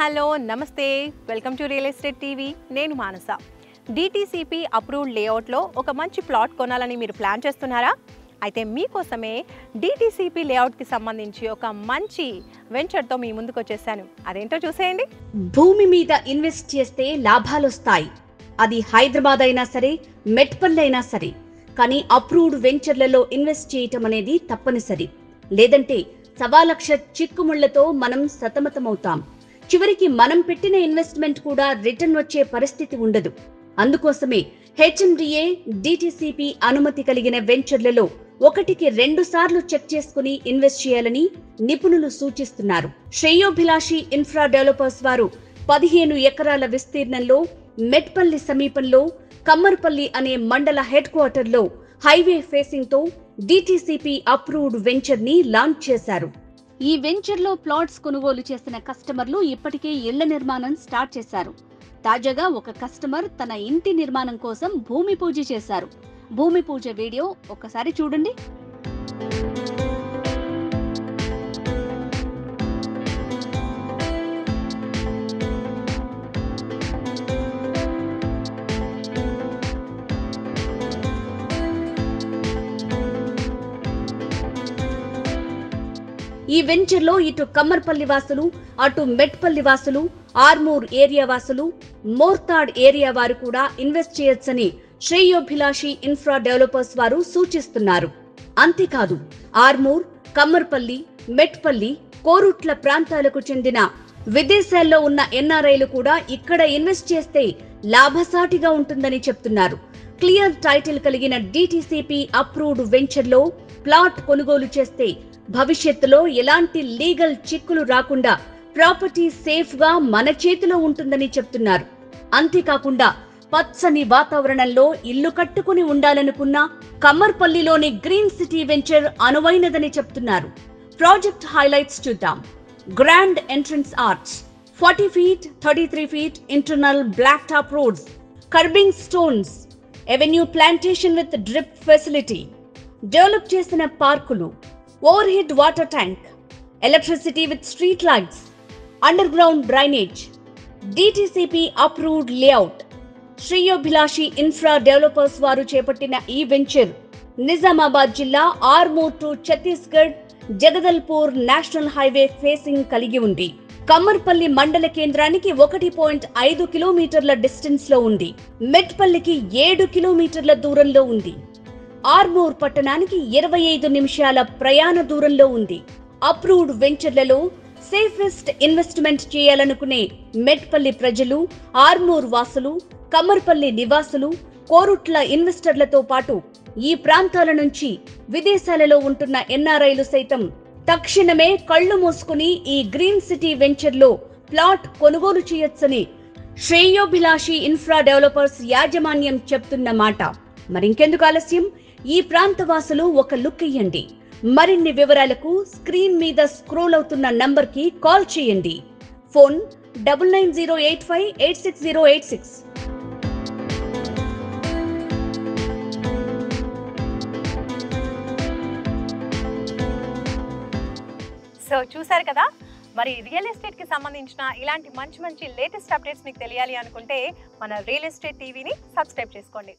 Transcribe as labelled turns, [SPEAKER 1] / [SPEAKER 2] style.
[SPEAKER 1] Hello నమస్తే welcome to real estate TV నేను మానస DTCP approved లేఅవుట్లో ఒక మంచి ప్లాట్ కొనాలని మీరు ప్లాన్ చేస్తున్నారా అయితే మీకోసమే డిటిసిపి లేఅవుట్కి సంబంధించి ఒక మంచి వెంచర్తో మీ ముందుకు వచ్చేసాను అదేంటో చూసేయండి.
[SPEAKER 2] భూమి మీద ఇన్వెస్ట్ చేస్తే లాభాలు వస్తాయి. అది హైదరాబాద్ అయినా సరే, మెట్పల్లి అయినా సరే. కానీ అప్రూవ్డ్ వెంచర్లలో ఇన్వెస్ట్ చేయటం అనేది తప్పనిసరి. లేదంటే 1,00,000 చిక్కుముళ్లతో మనం సతమతమవుతాం. చివరికి మనం పెట్టిన ఇన్వెస్ట్మెంట్ కూడా రిటర్న్ వచ్చే పరిస్థితి ఉండదు. అందుకోసమే హెచ్ఎండిఏ డిటిసిపి అనుమతి కలిగిన వెంచర్లలో 1కి 2 సార్లు చెక్ చేసుకుని ఇన్వెస్ట్ చేయాలని నిపుణులు సూచిస్తున్నారు. శ్రేయోభిలాషి ఇన్ఫ్రా డెవలపర్స్ వారు 15 ఎకరాల విస్తీర్ణంలో మెట్పల్లి సమీపంలో కమ్మర్పల్లి అనే మండల హెడ్ క్వార్టర్లో హైవే ఫేసింగ్ తో డిటిసిపి అప్రూవ్డ్ వెంచర్ ని లాంచ్ చేశారు. ఈ వెంచర్ లో ప్లాట్స్ కొనుగోలు చేసిన కస్టమర్లు ఇప్పటికే ఇళ్ల నిర్మాణం స్టార్ట్ చేశారు. తాజాగా ఒక కస్టమర్ తన ఇంటి నిర్మాణం కోసం భూమి పూజ చేశారు. భూమి పూజ వీడియో ఒకసారి చూడండి. ఈ వెంచర్ లో ఇటు కమ్మర్పల్లి వాసులు, అటు మెట్పల్లి వాసులు, ఆర్మూర్ ఏరియా వాసులు, మోర్తాడ్ ఏరియా వారు కూడా ఇన్వెస్ట్ చేయొచ్చని శ్రేయోభిలాషి ఇన్ఫ్రా డెవలపర్స్ వారు సూచిస్తున్నారు. అంతేకాదు ఆర్మూర్, కమ్మర్పల్లి, మెట్పల్లి, కోరుట్ల ప్రాంతాలకు చెందిన విదేశాల్లో ఉన్న ఎన్ఆర్ఐలు కూడా ఇక్కడ ఇన్వెస్ట్ చేస్తే లాభసాటిగా ఉంటుందని చెప్తున్నారు. క్లియర్ టైటిల్ కలిగిన డిటిసిపి అప్రూవ్డ్ వెంచర్ లో ప్లాట్ కొనుగోలు చేస్తే భవిష్యత్తులో ఎలాంటి లీగల్ చిక్కులు రాకుండా ప్రాపర్టీ సేఫ్ గా మన చేతిలో ఉంటుందని చెప్తున్నారు. అంతేకాకుండా పచ్చని వాతావరణంలో ఇల్లు కట్టుకుని ఉండాలనుకున్న కమ్మర్పల్లిలోని గ్రీన్ సిటీ వెంచర్ అనువైనదని చెప్తున్నారు. ప్రాజెక్ట్ హైలైట్స్ చూద్దాం. Grand entrance arch, 40 feet 33 feet internal black top roads, curbing stones, avenue plantation with drip facility, develop చేసిన పార్కులు, overhead water tank, electricity with street lights, underground drainage, DTCP approved layout. Sreyobhilashi infra developers వారు చేపట్టిన ఈ venture Nizamabad జిల్లా Armoor to Chhattisgarh Jagdalpur national highway facing కలిగి ఉంది. కమ్మర్పల్లి మండల కేంద్రానికి 1.5 కిలోమీటర్ల డిస్టెన్స్ లో ఉంది. మెట్పల్లికి 7 కిలోమీటర్ల దూరంలో ఉంది. ఆర్మూర్ పట్టణానికి 25 నిమిషాల ప్రయాణ దూరంలో ఉంది. అప్రూవ్డ్ వెంచర్లలో సేఫెస్ట్ ఇన్వెస్ట్మెంట్ చేయాలనుకునే మెట్పల్లి ప్రజలు, ఆర్మూర్ వాసులు, కమ్మర్పల్లి నివాసులు, కోరుట్ల ఇన్వెస్టర్లతో పాటు ఈ ప్రాంతాల నుంచి విదేశాలలో ఉంటున్న ఎన్ఆర్ఐలు సైతం తక్షణమే కళ్లు మూసుకుని ఈ గ్రీన్ సిటీ వెంచర్ లో ప్లాట్ కొనుగోలు చేయొచ్చని శ్రేయోభిలాషి ఇన్ఫ్రా డెవలపర్స్ యాజమాన్యం చెప్తున్న మాట. మరింకెందుకు ఆలస్యం, ఈ ప్రాంత వాసులు ఒక లుక్ ఇయ్యండి. మరిన్ని వివరాలకు స్క్రీన్ మీద స్క్రోల్ అవుతున్న నంబర్ కి కాల్ చేయండి. ఫోన్ 9908586086.
[SPEAKER 1] సో చూసారు కదా, మరి రియల్ ఎస్టేట్కి సంబంధించిన ఇలాంటి మంచి లేటెస్ట్ అప్డేట్స్ మీకు తెలియాలి అనుకుంటే మన రియల్ ఎస్టేట్ టీవీని సబ్స్క్రైబ్ చేసుకోండి.